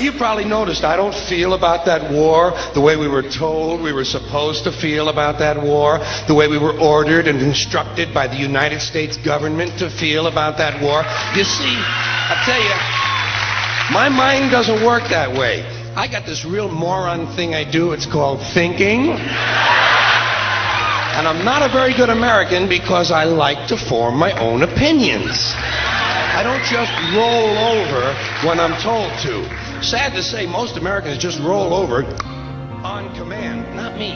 You probably noticed I don't feel about that war the way we were told we were supposed to feel about that war, the way we were ordered and instructed by the United States government to feel about that war. You see, I tell you, my mind doesn't work that way. I got this real moron thing I do. It's called thinking. And I'm not a very good American because I like to form my own opinions. I don't just roll over when I'm told to. Sad to say, most Americans just roll over on command. Not me.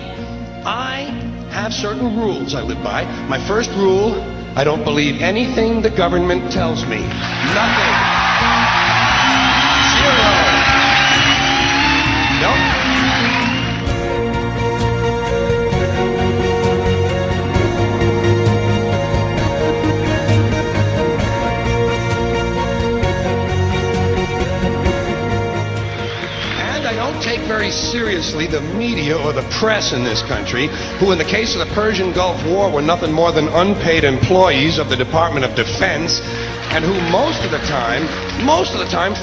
I have certain rules I live by. My first rule, I don't believe anything the government tells me. Nothing. Zero. Nope. Take very seriously the media or the press in this country, who in the case of the Persian Gulf War were nothing more than unpaid employees of the Department of Defense, and who most of the time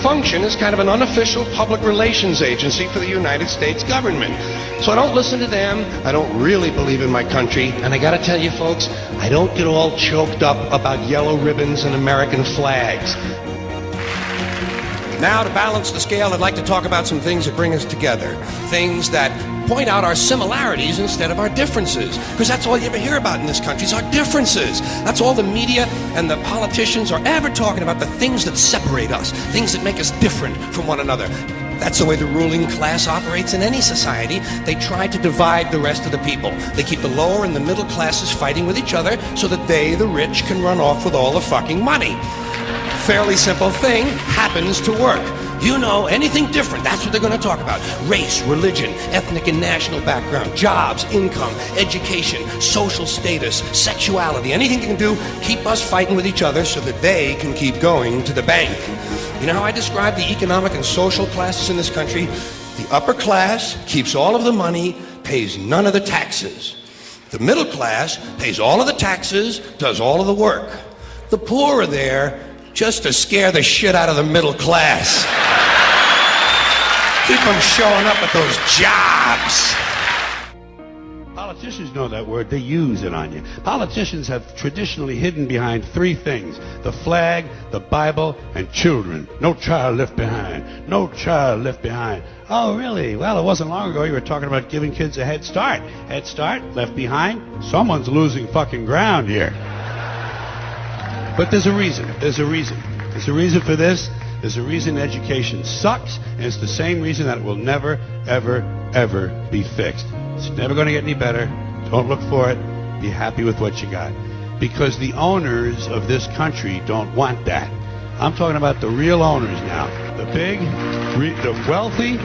function as kind of an unofficial public relations agency for the United States government. So I don't listen to them. I don't really believe in my country. And I gotta tell you folks, I don't get all choked up about yellow ribbons and American flags. Now, to balance the scale, I'd like to talk about some things that bring us together. Things that point out our similarities instead of our differences. Because that's all you ever hear about in this country is our differences. That's all the media and the politicians are ever talking about, the things that separate us, things that make us different from one another. That's the way the ruling class operates in any society. They try to divide the rest of the people. They keep the lower and the middle classes fighting with each other so that they, the rich, can run off with all the fucking money. Fairly simple thing, happens to work. You know, anything different, that's what they're going to talk about. Race, religion, ethnic and national background, jobs, income, education, social status, sexuality, anything they can do, keep us fighting with each other so that they can keep going to the bank. You know how I describe the economic and social classes in this country? The upper class keeps all of the money, pays none of the taxes. The middle class pays all of the taxes, does all of the work. The poor are there just to scare the shit out of the middle class. Keep them showing up at those jobs. Politicians know that word. They use it on you. Politicians have traditionally hidden behind three things: the flag, the Bible, and children. No child left behind. No child left behind. Oh, really? Well, it wasn't long ago you were talking about giving kids a head start. Head start? Left behind? Someone's losing fucking ground here. But there's a reason. There's a reason. There's a reason for this. There's a reason education sucks, and it's the same reason that it will never, ever, ever be fixed. It's never going to get any better. Don't look for it. Be happy with what you got. Because the owners of this country don't want that. I'm talking about the real owners now. The big, the wealthy,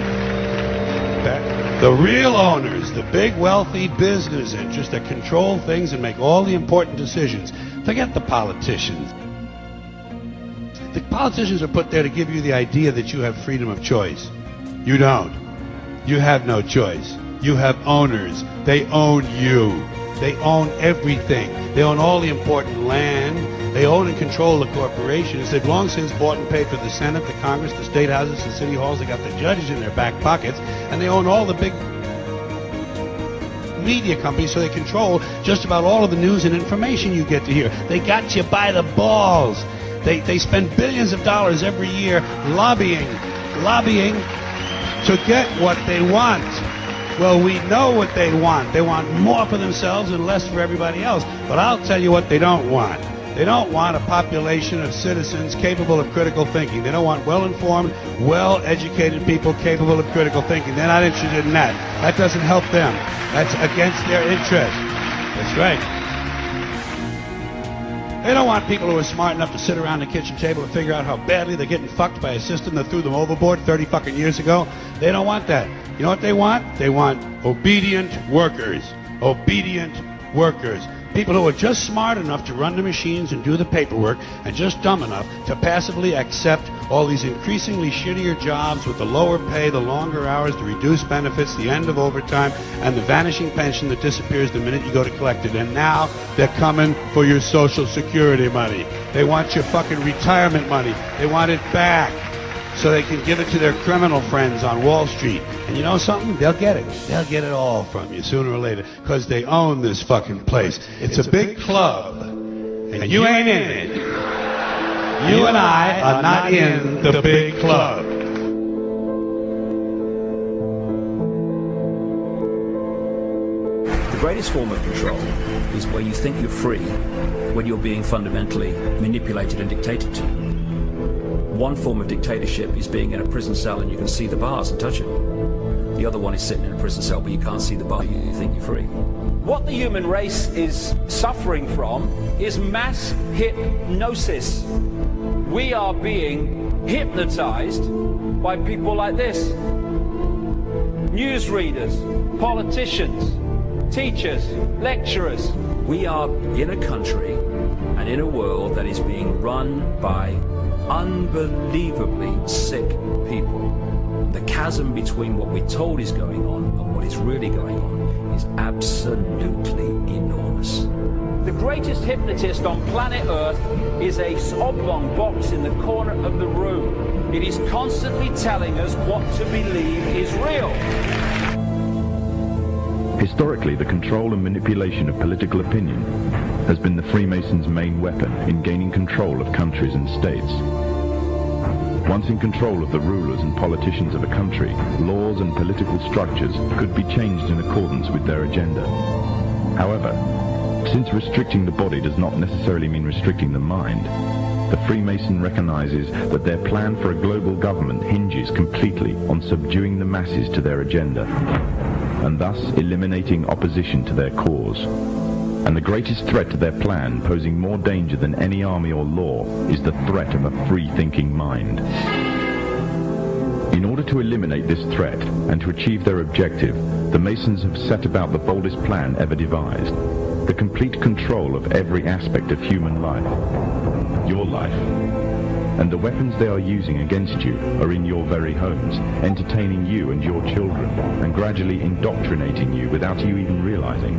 the real owners, the big, wealthy business interests that control things and make all the important decisions. Forget the politicians. The politicians are put there to give you the idea that you have freedom of choice. You don't. You have no choice. You have owners. They own you. They own everything. They own all the important land. They own and control the corporations. They've long since bought and paid for the Senate, the Congress, the state houses, the city halls. They got the judges in their back pockets. And they own all the big media companies, so they control just about all of the news and information you get to hear. They got you by the balls. They spend billions of dollars every year lobbying to get what they want. Well, we know what they want. They want more for themselves and less for everybody else. But I'll tell you what they don't want. They don't want a population of citizens capable of critical thinking. They don't want well-informed, well-educated people capable of critical thinking. They're not interested in that. That doesn't help them. That's against their interest. That's right. They don't want people who are smart enough to sit around the kitchen table and figure out how badly they're getting fucked by a system that threw them overboard 30 fucking years ago. They don't want that. You know what they want? They want obedient workers. Obedient workers. People who are just smart enough to run the machines and do the paperwork, and just dumb enough to passively accept all these increasingly shittier jobs with the lower pay, the longer hours, the reduced benefits, the end of overtime, and the vanishing pension that disappears the minute you go to collect it. And now they're coming for your Social Security money. They want your fucking retirement money. They want it back. so they can give it to their criminal friends on Wall Street. And you know something? They'll get it. They'll get it all from you sooner or later, because they own this fucking place. It's a big club, and you ain't in it. You and I are not in the big club. The greatest form of control is where you think you're free when you're being fundamentally manipulated and dictated to. One form of dictatorship is being in a prison cell and you can see the bars and touch them. The other one is sitting in a prison cell but you can't see the bar, you think you're free. What the human race is suffering from is mass hypnosis. We are being hypnotized by people like this. Newsreaders, politicians, teachers, lecturers. We are in a country and in a world that is being run by unbelievably sick people. The chasm between what we're told is going on and what is really going on is absolutely enormous. The greatest hypnotist on planet Earth is a oblong box in the corner of the room. It is constantly telling us what to believe is real. Historically, the control and manipulation of political opinion has been the Freemasons' main weapon in gaining control of countries and states. Once in control of the rulers and politicians of a country, laws and political structures could be changed in accordance with their agenda. However, since restricting the body does not necessarily mean restricting the mind, the Freemason recognizes that their plan for a global government hinges completely on subduing the masses to their agenda, and thus eliminating opposition to their cause. And the greatest threat to their plan, posing more danger than any army or law, is the threat of a free-thinking mind. In order to eliminate this threat and to achieve their objective, the Masons have set about the boldest plan ever devised: the complete control of every aspect of human life, your life. And the weapons they are using against you are in your very homes, entertaining you and your children, and gradually indoctrinating you without you even realizing.